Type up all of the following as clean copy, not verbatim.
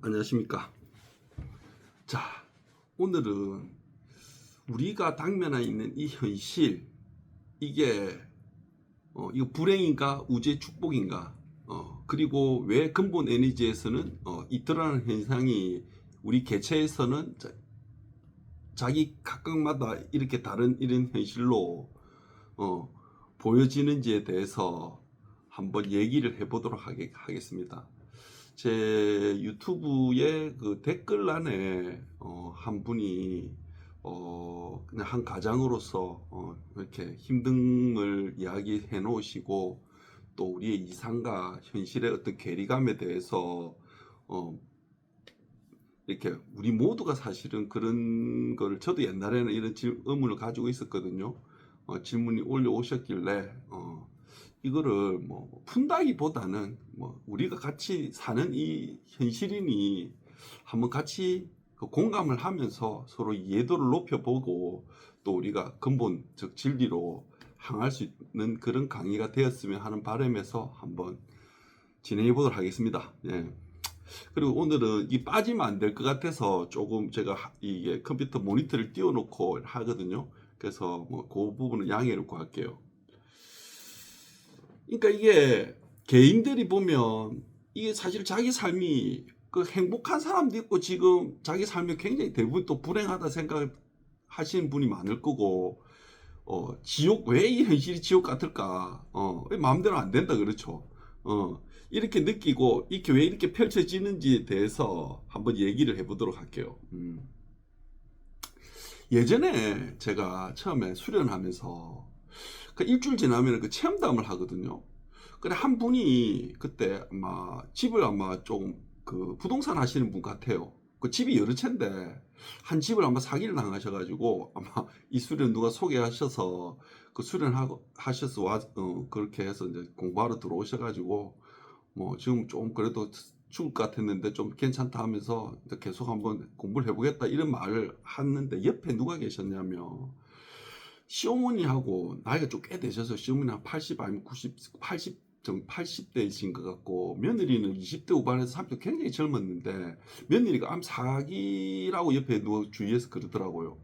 안녕하십니까. 자, 오늘은 우리가 당면해 있는 이 현실, 이게 이거 불행인가 우주의 축복인가, 그리고 왜 근본 에너지에서는 이 드러나는 현상이 우리 개체에서는 자기 각각마다 이렇게 다른 이런 현실로 보여지는지에 대해서 한번 얘기를 해보도록 하겠습니다. 제 유튜브에 그 댓글란에 한 분이 그냥 한 가장으로서 이렇게 힘듦을 이야기해 놓으시고, 또 우리의 이상과 현실의 어떤 괴리감에 대해서 이렇게 우리 모두가 사실은 그런 걸, 저도 옛날에는 이런 의문을 가지고 있었거든요. 질문이 올려오셨길래 이거를 뭐 푼다기보다는 뭐 우리가 같이 사는 이 현실인이 한번 같이 그 공감을 하면서 서로 이해도를 높여보고, 또 우리가 근본적 진리로 향할 수 있는 그런 강의가 되었으면 하는 바람에서 한번 진행해 보도록 하겠습니다. 예. 그리고 오늘은 이 빠지면 안 될 것 같아서 조금 제가 이게 컴퓨터 모니터를 띄워놓고 하거든요. 그래서 뭐 그 부분은 양해를 구할게요. 그러니까 이게 개인들이 보면 이게 사실 자기 삶이 그 행복한 사람도 있고, 지금 자기 삶이 굉장히 대부분 또 불행하다 생각하시는 분이 많을 거고, 지옥, 왜 이 현실이 지옥 같을까? 왜 마음대로 안 된다 그렇죠? 이렇게 느끼고 이렇게 왜 이렇게 펼쳐지는지에 대해서 한번 얘기를 해보도록 할게요. 예전에 제가 처음에 수련하면서 그 일주일 지나면 그 체험담을 하거든요. 그래, 한 분이 그때 아마 집을 아마 좀 그 부동산 하시는 분 같아요. 그 집이 여러 채인데 한 집을 아마 사기를 당하셔가지고, 아마 이 수련 누가 소개하셔서 그 수련하고 하셔서 그렇게 해서 이제 공부하러 들어오셔가지고, 뭐 지금 좀 그래도 죽을 것 같았는데 좀 괜찮다 하면서 계속 한번 공부를 해보겠다 이런 말을 하는데, 옆에 누가 계셨냐면 시어머니하고, 나이가 좀 꽤 되셔서 시어머니 한 80 아니면 90, 80대이신 것 같고, 며느리는 20대 후반에서 30대, 굉장히 젊었는데 며느리가 암 사기라고 옆에 누가 주위에서 그러더라고요.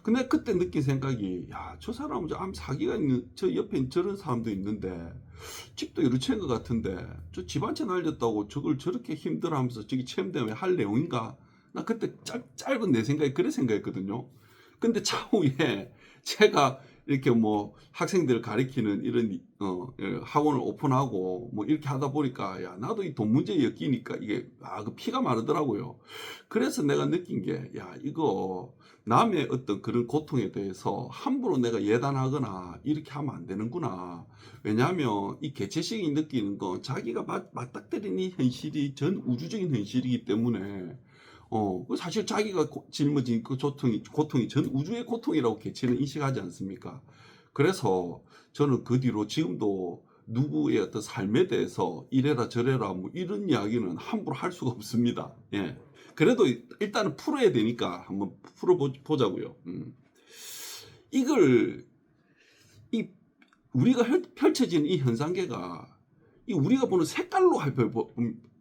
근데 그때 느낀 생각이, 야, 저 사람은 암 사기가 있는, 저 옆에 저런 사람도 있는데 집도 여러 채인 것 같은데 저 집 한 채 날렸다고 저걸 저렇게 힘들어하면서 저기 체험대회 할 내용인가? 나 그때 짧은 내 생각이 그래 생각했거든요. 근데 차후에 제가 이렇게 뭐 학생들을 가리키는 이런 학원을 오픈하고 뭐 이렇게 하다 보니까, 야, 나도 이 돈 문제에 엮이니까 이게 그 피가 마르더라고요. 그래서 내가 느낀 게, 야, 이거 남의 어떤 그런 고통에 대해서 함부로 내가 예단하거나 이렇게 하면 안 되는구나. 왜냐하면 이 개체식이 느끼는 건 자기가 맞닥뜨린 이 현실이 전 우주적인 현실이기 때문에, 사실 자기가 짊어진 그 고통이 전 우주의 고통이라고 개체는 인식하지 않습니까? 그래서 저는 그 뒤로 지금도 누구의 어떤 삶에 대해서 이래라 저래라 뭐 이런 이야기는 함부로 할 수가 없습니다. 예. 그래도 일단은 풀어야 되니까 한번 풀어보자고요. 이걸, 이 우리가 펼쳐진 이 현상계가, 이 우리가 보는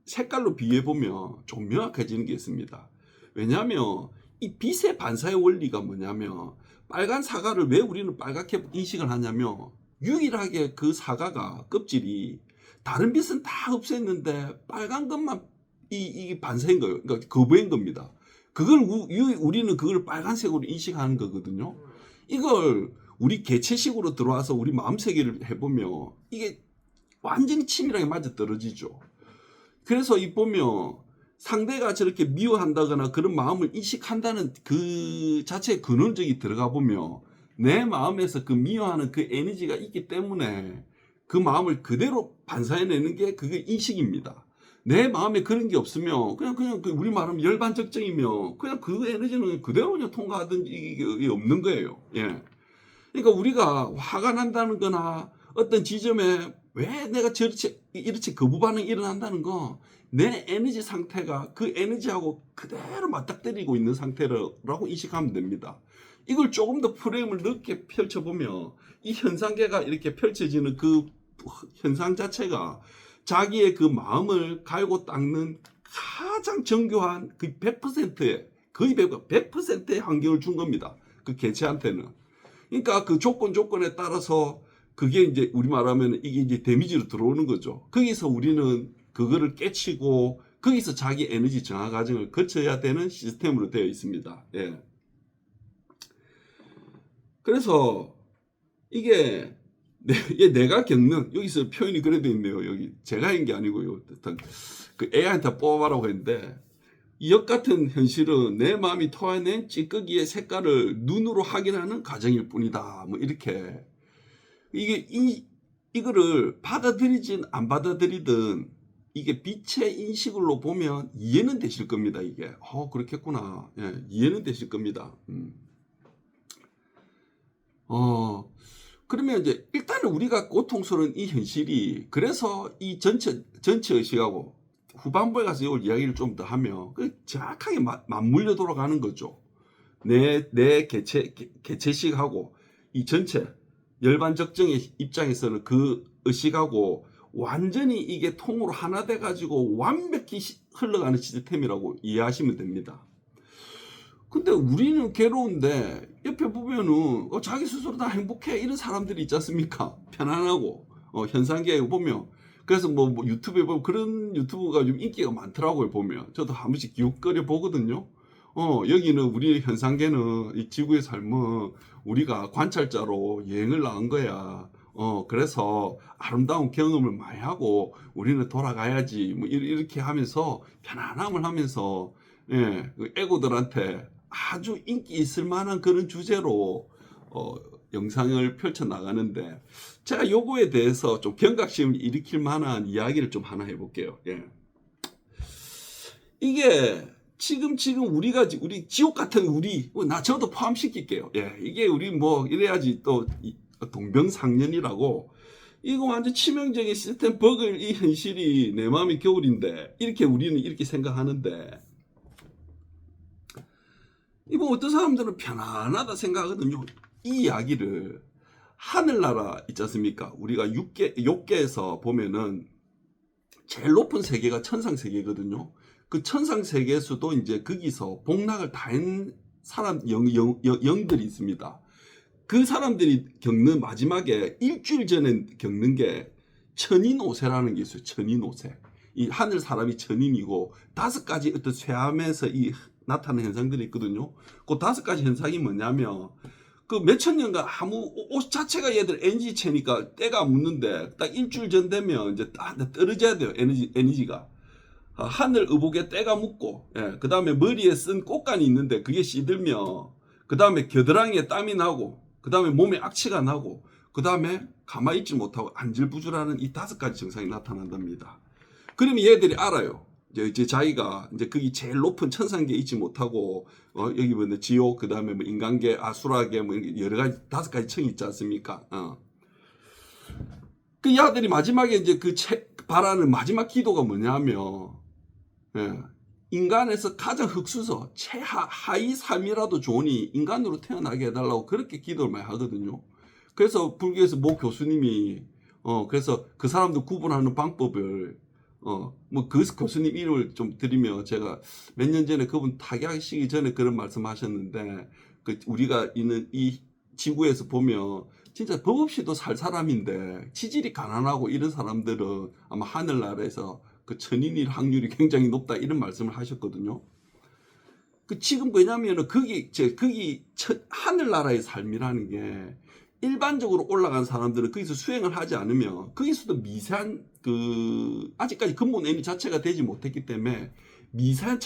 색깔로 비해 보면 좀 명확해지는 게 있습니다. 왜냐하면 이 빛의 반사의 원리가 뭐냐면, 빨간 사과를 왜 우리는 빨갛게 인식을 하냐면, 유일하게 그 사과가 껍질이 다른 빛은 다 없앴는데 빨간 것만 이 반사인 거예요. 그러니까 거부인 겁니다. 그걸 우리는 그걸 빨간색으로 인식하는 거거든요. 이걸 우리 개체식으로 들어와서 우리 마음 세계를 해보면 이게 완전히 치밀하게 맞아 떨어지죠. 그래서 이 보면 상대가 저렇게 미워한다거나 그런 마음을 인식한다는 그 자체의 근원적이 들어가 보면, 내 마음에서 그 미워하는 그 에너지가 있기 때문에 그 마음을 그대로 반사해내는 게 그게 인식입니다. 내 마음에 그런 게 없으면 그냥 우리 말하면 열반적정이면 그냥 그 에너지는 그대로 그냥 통과하든 이게 없는 거예요. 예. 그러니까 우리가 화가 난다는 거나 어떤 지점에 왜 내가 이렇게 거부 반응이 일어난다는 거, 내 에너지 상태가 그 에너지하고 그대로 맞닥뜨리고 있는 상태라고 인식하면 됩니다. 이걸 조금 더 프레임을 넓게 펼쳐보면, 이 현상계가 이렇게 펼쳐지는 그 현상 자체가 자기의 그 마음을 갈고 닦는 가장 정교한 그 100%의 거의 100%의 환경을 준 겁니다. 그 개체한테는. 그러니까 그 조건에 따라서 그게 이제 우리 말하면 이게 이제 데미지로 들어오는 거죠. 거기서 우리는 그거를 깨치고 거기서 자기 에너지 정화 과정을 거쳐야 되는 시스템으로 되어 있습니다. 예. 그래서 이게 내가 겪는 여기서 표현이 그래 돼 있네요. 여기 제가 한 게 아니고요. 그 AI한테 뽑아라고 했는데 역 같은 현실은 내 마음이 토해낸 찌꺼기의 색깔을 눈으로 확인하는 과정일 뿐이다. 뭐 이렇게 이게 이거를 받아들이진 안 받아들이든 이게 빛의 인식으로 보면 이해는 되실 겁니다. 이게 그렇겠구나. 예, 이해는 되실 겁니다. 그러면 이제 일단은 우리가 고통스러운 이 현실이 그래서 이 전체 의식하고 후반부에 가서 이걸 이야기를 좀 더 하면 정확하게 맞물려 돌아가는 거죠. 내 개체식하고 이 전체 열반 적정의 입장에서는 그 의식하고 완전히 이게 통으로 하나 돼 가지고 완벽히 흘러가는 시스템이라고 이해하시면 됩니다. 근데 우리는 괴로운데 옆에 보면은 자기 스스로 다 행복해 이런 사람들이 있지 않습니까? 편안하고 현상계에 보면 그래서 뭐 유튜브에 보면 그런 유튜브가 좀 인기가 많더라고요. 보면 저도 한 번씩 기웃거려 보거든요. 여기는 우리 현상계는 이 지구의 삶은 우리가 관찰자로 여행을 나온 거야. 그래서 아름다운 경험을 많이 하고 우리는 돌아가야지 뭐 이렇게 하면서 편안함을 하면서 예, 그 애고들한테 아주 인기 있을 만한 그런 주제로 영상을 펼쳐 나가는데 제가 요거에 대해서 좀 경각심을 일으킬 만한 이야기를 좀 하나 해볼게요. 예. 이게 지금 우리 지옥 같은 저도 포함시킬게요. 예, 이게 우리 뭐 이래야지 또 동병상련이라고 이거 완전 치명적인 시스템 버글 이 현실이 내 마음이 겨울인데 이렇게 우리는 이렇게 생각하는데 이거 어떤 사람들은 편안하다 생각하거든요. 이 이야기를 하늘나라 있지 않습니까? 우리가 6계에서 보면은 제일 높은 세계가 천상세계거든요. 그 천상세계에서도 이제 거기서 복락을 다 한 사람, 영들이 있습니다. 그 사람들이 겪는 마지막에 일주일 전에 겪는 게 천인오세라는 게 있어요. 천인오세. 이 하늘 사람이 천인이고 5가지 어떤 쇠암에서 나타나는 현상들이 있거든요. 그 5가지 현상이 뭐냐면 그 몇천 년간 아무 옷 자체가 얘들 에너지체니까 때가 묻는데 딱 일주일 전 되면 이제 딱 떨어져야 돼요. 에너지가. 하늘 의복에 때가 묻고, 예, 그 다음에 머리에 쓴 꽃간이 있는데 그게 시들며, 그 다음에 겨드랑이에 땀이 나고, 그 다음에 몸에 악취가 나고, 그 다음에 가만히 있지 못하고 안절부절하는 이 5가지 증상이 나타난답니다. 그러면 얘들이 알아요. 이제 자기가 이제 거기 제일 높은 천상계에 있지 못하고 여기 뭐 지옥 그 다음에 뭐 인간계 아수라계 뭐 여러 가지 5가지 층이 있지 않습니까? 그 야들이 마지막에 이제 바라는 마지막 기도가 뭐냐면 예, 인간에서 가장 흙수저 하위 삶이라도 좋으니 인간으로 태어나게 해달라고 그렇게 기도를 많이 하거든요. 그래서 불교에서 모 교수님이 그래서 그 사람들 구분하는 방법을 뭐 그 교수님 이름을 좀 드리면 제가 몇 년 전에 그분 타계하시기 전에 그런 말씀하셨는데 우리가 있는 이 지구에서 보면 진짜 법 없이도 살 사람인데 치질이 가난하고 이런 사람들은 아마 하늘나라에서 그 천인일 확률이 굉장히 높다 이런 말씀을 하셨거든요. 지금 왜냐면은 거기 하늘나라의 삶이라는 게 일반적으로 올라간 사람들은 거기서 수행을 하지 않으면 거기서도 미세한 아직까지 근본 에너지 자체가 되지 못했기 때문에 미세한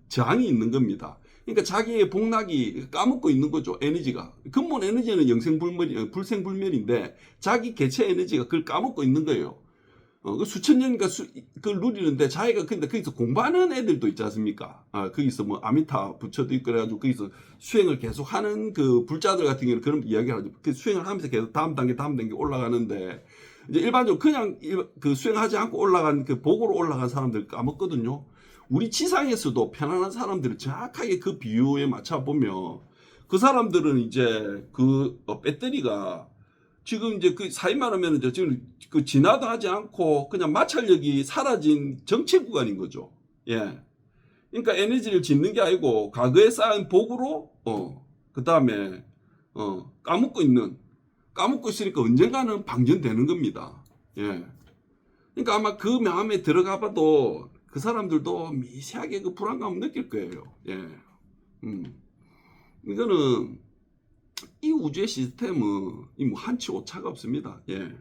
저항이 있는 겁니다. 그러니까 자기의 복락이 까먹고 있는 거죠. 에너지가. 근본 에너지는 불생불멸인데 자기 개체 에너지가 그걸 까먹고 있는 거예요. 수천 년인가 그걸 누리는데 자기가 근데 거기서 공부하는 애들도 있지 않습니까? 거기서 뭐 아미타 부처도 있고 그래가지고 거기서 수행을 계속 하는 그 불자들 같은 경우는 그런 이야기를 하죠. 그 수행을 하면서 계속 다음 단계 올라가는데 이제 일반적으로 그냥 그 수행하지 않고 올라간 그 복으로 올라간 사람들 까먹거든요. 우리 지상에서도 편안한 사람들을 정확하게 그 비유에 맞춰 보면 그 사람들은 이제 배터리가 지금 이제 사이 말하면 이제 지금 지나도 하지 않고 그냥 마찰력이 사라진 정체 구간인 거죠. 예. 그러니까 에너지를 짓는 게 아니고 과거에 쌓은 복으로 그다음에 까먹고 있으니까 언젠가는 방전되는 겁니다. 예. 그러니까 아마 그 마음에 들어가 봐도 그 사람들도 미세하게 그 불안감을 느낄 거예요. 예. 음. 이거는 이 우주의 시스템은 뭐 한치 오차가 없습니다. 예.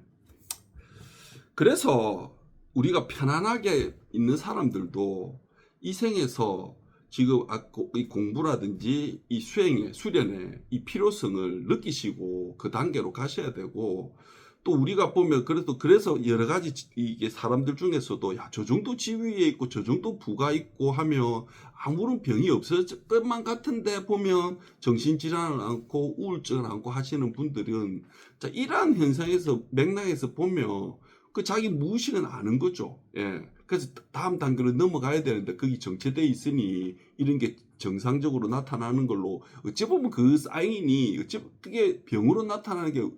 그래서 우리가 편안하게 있는 사람들도 이 생에서 지금 이 공부라든지 이 수련의 이 필요성을 느끼시고 그 단계로 가셔야 되고, 또 우리가 보면 그래서 여러 가지 이게 사람들 중에서도 야, 저 정도 지위에 있고 저 정도 부가 있고 하면 아무런 병이 없을 것만 같은데 보면 정신질환을 안고 우울증을 안고 하시는 분들은, 자, 이러한 현상에서 맥락에서 보면 그 자기 무의식은 아는 거죠. 예. 그래서 다음 단계로 넘어가야 되는데 거기 정체돼 있으니 이런 게 정상적으로 나타나는 걸로, 어찌 보면 그 사인이 그게 병으로 나타나는 게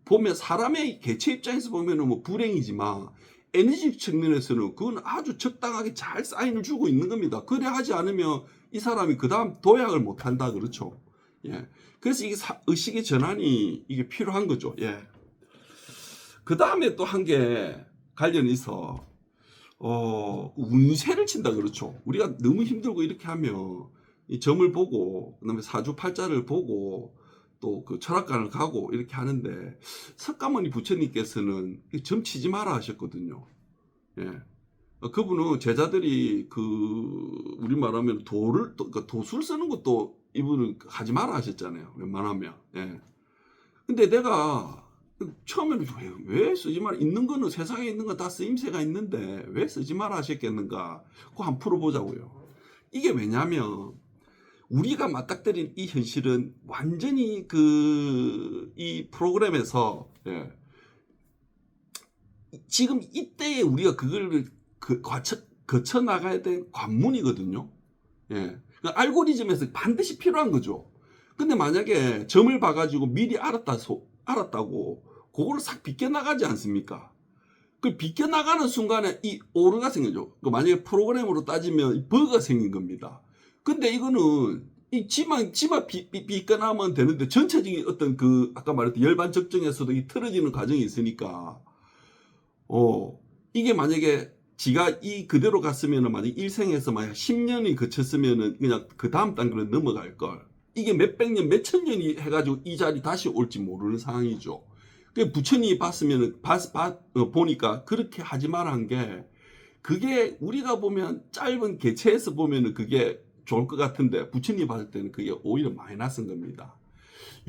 보면 사람의 개체 입장에서 보면은 뭐 불행이지만 에너지 측면에서는 그건 아주 적당하게 잘 사인을 주고 있는 겁니다. 그래 하지 않으면 이 사람이 그 다음 도약을 못 한다 그렇죠. 예. 그래서 이게 의식의 전환이 이게 필요한 거죠. 예. 그 다음에 또 한 게 관련이 있어. 운세를 친다 그렇죠. 우리가 너무 힘들고 이렇게 하면 이 점을 보고 그다음에 사주팔자를 보고 또 그 철학관을 가고 이렇게 하는데, 석가모니 부처님께서는 점 치지 마라 하셨거든요. 예. 그분은 제자들이 그 우리 말하면 그러니까 도술 쓰는 것도 이분은 하지 마라 하셨잖아요. 웬만하면. 예. 근데 내가 처음에는 왜 쓰지 마라, 있는 거는 세상에 있는 거 다 쓰임새가 있는데 왜 쓰지 마라 하셨겠는가, 그거 한번 풀어보자고요. 이게 왜냐면 우리가 맞닥뜨린 이 현실은 완전히 이 프로그램에서, 예, 지금 이때에 우리가 그걸 거쳐 나가야 될 관문이거든요. 예. 그 알고리즘에서 반드시 필요한 거죠. 근데 만약에 점을 봐가지고 미리 알았다고 그걸 싹 비껴나가지 않습니까? 그 비껴나가는 순간에 이 오류가 생기죠. 만약에 프로그램으로 따지면 버그가 생긴 겁니다. 근데 이거는 이 지만 비껴나면 되는데 전체적인 어떤 아까 말했던 열반 적정에서도 이 틀어지는 과정이 있으니까, 이게 만약에 지가 이 그대로 갔으면은 만약 일생에서 만약 10년이 거쳤으면은 그냥 그 다음 단계로 넘어갈 걸. 이게 몇백 년, 몇천 년이 해가지고 이 자리 다시 올지 모르는 상황이죠. 그 부처님이 봤으면은 보니까 그렇게 하지 말한 게, 그게 우리가 보면 짧은 개체에서 보면은 그게 좋을 것 같은데 부처님이 봤을 때는 그게 오히려 마이너스인 겁니다.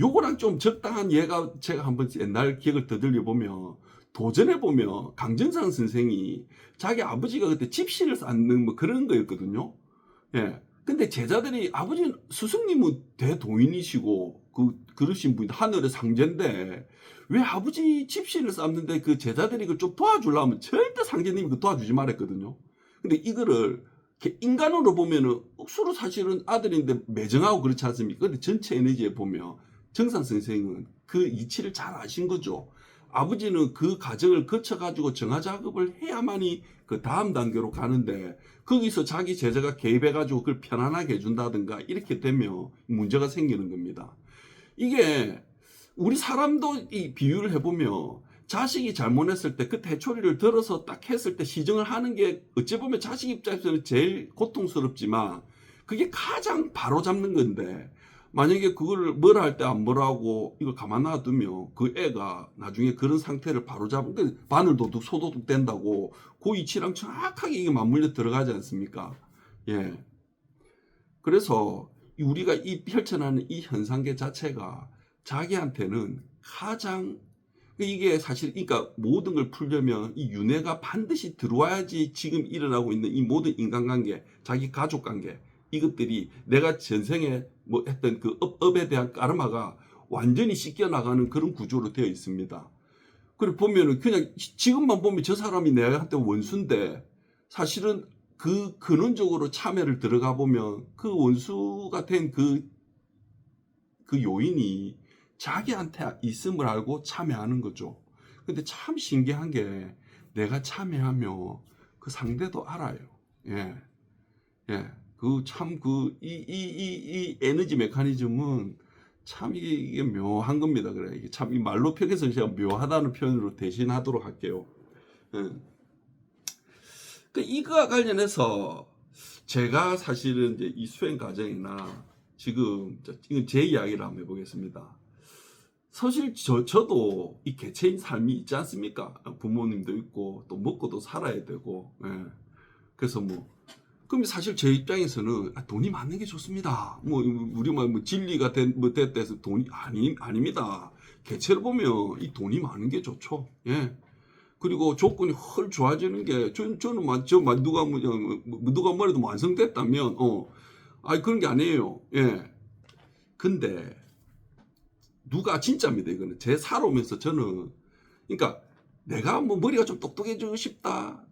요거랑 좀 적당한 예가 제가 한번 옛날 기억을 되돌려 보면, 도전해 보면 강정상 선생이 자기 아버지가 그때 집시를 쌓는 뭐 그런 거였거든요. 예. 근데 제자들이 아버지 스승님은 대도인이시고 그러신 분, 하늘의 상제인데 왜 아버지 집시를 쌓는데 그 제자들이 그걸 좀 도와주려면 절대 상제님이 그 도와주지 말았거든요. 근데 이거를 인간으로 보면은 억수로 사실은 아들인데 매정하고 그렇지 않습니까? 근데 전체 에너지에 보면 정산 선생은 그 이치를 잘 아신 거죠. 아버지는 그 과정을 거쳐가지고 정화 작업을 해야만이 그 다음 단계로 가는데, 거기서 자기 제자가 개입해가지고 그걸 편안하게 해준다든가 이렇게 되면 문제가 생기는 겁니다. 이게 우리 사람도 이 비유를 해보면 자식이 잘못했을 때 그 대초리를 들어서 딱 했을 때 시정을 하는 게 어찌 보면 자식 입장에서는 제일 고통스럽지만 그게 가장 바로 잡는 건데, 만약에 그걸 뭐라 할 때 안 뭐라 하고 이걸 가만 놔두면 그 애가 나중에 그런 상태를 바로 잡은, 바늘도둑 소도둑 된다고 그 이치랑 정확하게 이게 맞물려 들어가지 않습니까? 예. 그래서 우리가 이 펼쳐나는 이 현상계 자체가 자기한테는 가장, 이게 사실 그러니까 모든 걸 풀려면 이 윤회가 반드시 들어와야지 지금 일어나고 있는 이 모든 인간관계, 자기 가족관계, 이것들이 내가 전생에 뭐 했던 그 업에 대한 까르마가 완전히 씻겨 나가는 그런 구조로 되어 있습니다. 그리고 보면은 그냥 지금만 보면 저 사람이 내한테 원수인데, 사실은 그 근원적으로 참회를 들어가 보면 그 원수가 된 그 요인이 자기한테 있음을 알고 참회하는 거죠. 근데 참 신기한 게 내가 참회하며 그 상대도 알아요. 예. 예. 그 참 이 에너지 메커니즘은 참 이게 묘한 겁니다. 그래. 이게 참 이 말로 표현해서 제가 묘하다는 표현으로 대신하도록 할게요. 예. 그 이거와 관련해서 제가 사실은 이제 이 수행 과정이나 지금 이건 제 이야기를 한번 해보겠습니다. 사실 저도 이 개체인 삶이 있지 않습니까? 부모님도 있고 또 먹고도 살아야 되고. 예. 그래서 뭐 그럼 사실 제 입장에서는 돈이 많은 게 좋습니다. 뭐 우리만 뭐 진리가 됐다 해서 돈이 아닙니다. 개체를 보면 이 돈이 많은 게 좋죠. 예. 그리고 조건이 헐 좋아지는 게 저는 누가 뭐래도 완성됐다면 그런 게 아니에요. 예. 근데 누가 진짜입니다. 이거는 제 살아오면서 저는 그러니까 내가 뭐 머리가 좀 똑똑해지고 싶다.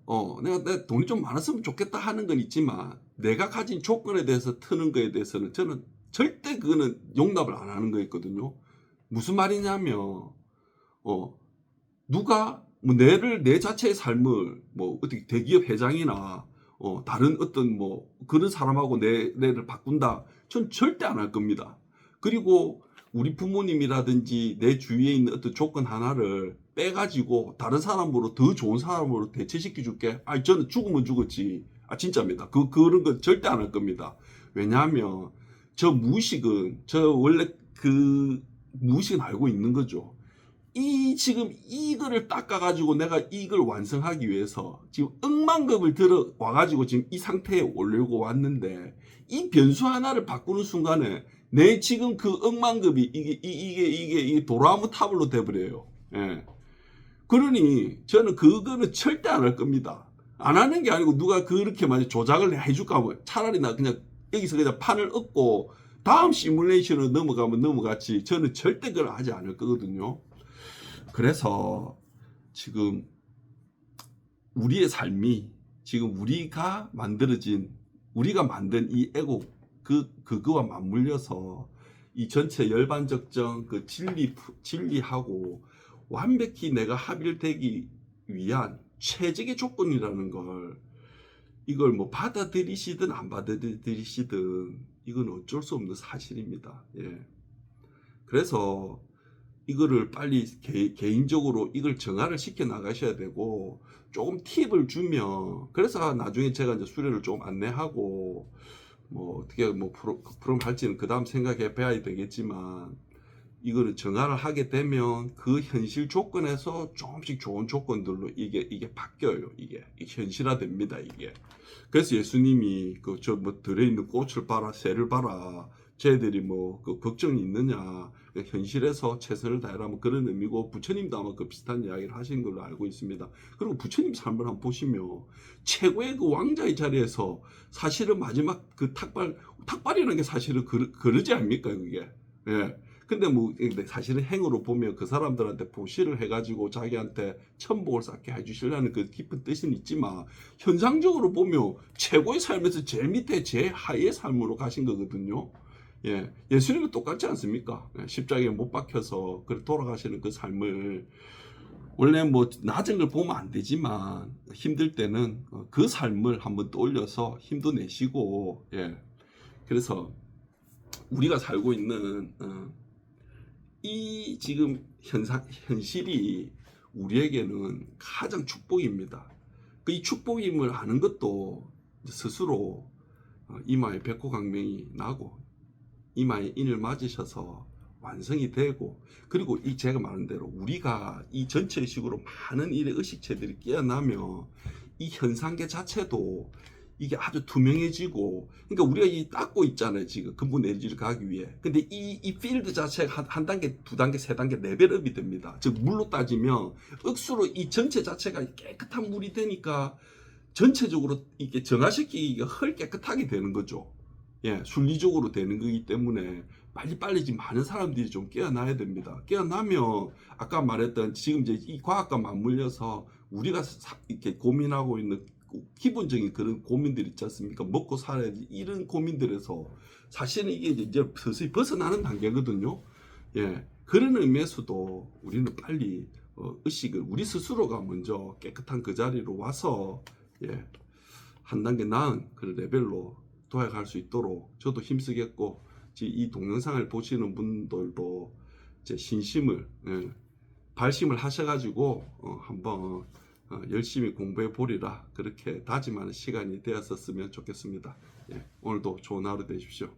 내가 돈이 좀 많았으면 좋겠다 하는 건 있지만 내가 가진 조건에 대해서 트는 거에 대해서는 저는 절대 그거는 용납을 안 하는 거였거든요. 무슨 말이냐면 누가 뭐 내 자체의 삶을 뭐 어떻게 대기업 회장이나 다른 어떤 뭐 그런 사람하고 내를 바꾼다. 전 절대 안 할 겁니다. 그리고 우리 부모님이라든지 내 주위에 있는 어떤 조건 하나를 빼가지고 다른 사람으로 더 좋은 사람으로 대체시켜 줄게. 저는 죽으면 죽었지. 진짜입니다. 그런 거 절대 안 할 겁니다. 왜냐하면 저 무의식은 저 원래 그 무의식은 알고 있는 거죠. 지금 이거를 닦아가지고 내가 이걸 완성하기 위해서 지금 억만급을 들어 와가지고 지금 이 상태에 올리고 왔는데 이 변수 하나를 바꾸는 순간에 내 지금 그 억만급이 이게 도라무 타블로 돼버려요. 예. 그러니 저는 그거는 절대 안 할 겁니다. 안 하는 게 아니고 누가 그렇게 만약 조작을 해줄까 하면 차라리 나 그냥 여기서 그냥 판을 엎고 다음 시뮬레이션으로 넘어가면 넘어갔지 저는 절대 그걸 하지 않을 거거든요. 그래서 지금 우리의 삶이 지금 우리가 만든 이 에고 그거와 맞물려서 이 전체 열반적정 그 진리하고 완벽히 내가 합일되기 위한 최적의 조건이라는 걸 이걸 뭐 받아들이시든 안 받아들이시든 이건 어쩔 수 없는 사실입니다. 예. 그래서 이거를 빨리 개인적으로 이걸 정화를 시켜 나가셔야 되고 조금 팁을 주면 그래서 나중에 제가 이제 수련을 좀 안내하고 뭐 어떻게 뭐 프롬 할지는 그 다음 생각해 봐야 되겠지만 이거를 정화를 하게 되면 그 현실 조건에서 조금씩 좋은 조건들로 이게 바뀌어요. 이게 현실화됩니다. 이게. 그래서 예수님이 그 저 뭐 들에 있는 꽃을 봐라, 새를 봐라. 쟤들이 뭐 그 걱정이 있느냐. 현실에서 최선을 다해라 뭐 그런 의미고 부처님도 아마 그 비슷한 이야기를 하신 걸로 알고 있습니다. 그리고 부처님 삶을 한번 보시면 최고의 그 왕자의 자리에서 사실은 마지막 그 탁발이라는 게 사실은 그러지 않습니까 그게. 예. 근데 뭐 사실은 행으로 보면 그 사람들한테 보시를 해가지고 자기한테 천복을 쌓게 해주시려는 그 깊은 뜻은 있지만 현상적으로 보면 최고의 삶에서 제일 밑에 제일 하위의 삶으로 가신 거거든요. 예, 예수님은 똑같지 않습니까? 십자가에 못 박혀서 돌아가시는 그 삶을 원래 뭐 낮은 걸 보면 안 되지만 힘들 때는 그 삶을 한번 떠올려서 힘도 내시고 예, 그래서 우리가 살고 있는 이 지금 현실이 우리에게는 가장 축복입니다. 이 축복임을 아는 것도 스스로 이마에 백호강명이 나고 이마에 인을 맞으셔서 완성이 되고 그리고 제가 말한 대로 우리가 이 전체식으로 많은 일의 의식체들이 깨어나면 이 현상계 자체도 이게 아주 투명해지고 그러니까 우리가 이 닦고 있잖아요 지금 근본 에너지를 가기 위해 근데 이 필드 자체가 한 단계 두 단계 세 단계 레벨업이 됩니다 즉 물로 따지면 억수로 이 전체 자체가 깨끗한 물이 되니까 전체적으로 이렇게 정화시키기가 헐 깨끗하게 되는 거죠 예 순리적으로 되는 거기 때문에 빨리빨리 지금 많은 사람들이 좀 깨어나야 됩니다 깨어나면 아까 말했던 지금 이제 이 과학과 맞물려서 우리가 이렇게 고민하고 있는 기본적인 그런 고민들 있지 않습니까? 먹고 살아야지 이런 고민들에서 사실은 이게 이제 서서히 벗어나는 단계거든요. 예, 그런 의미에서도 우리는 빨리 의식을 우리 스스로가 먼저 깨끗한 그 자리로 와서 예, 한 단계 나은 그런 레벨로 도약할 수 있도록 저도 힘쓰겠고, 이 동영상을 보시는 분들도 제 신심을, 발심을 하셔가지고 한번 열심히 공부해 보리라, 그렇게 다짐하는 시간이 되었었으면 좋겠습니다. 예, 오늘도 좋은 하루 되십시오.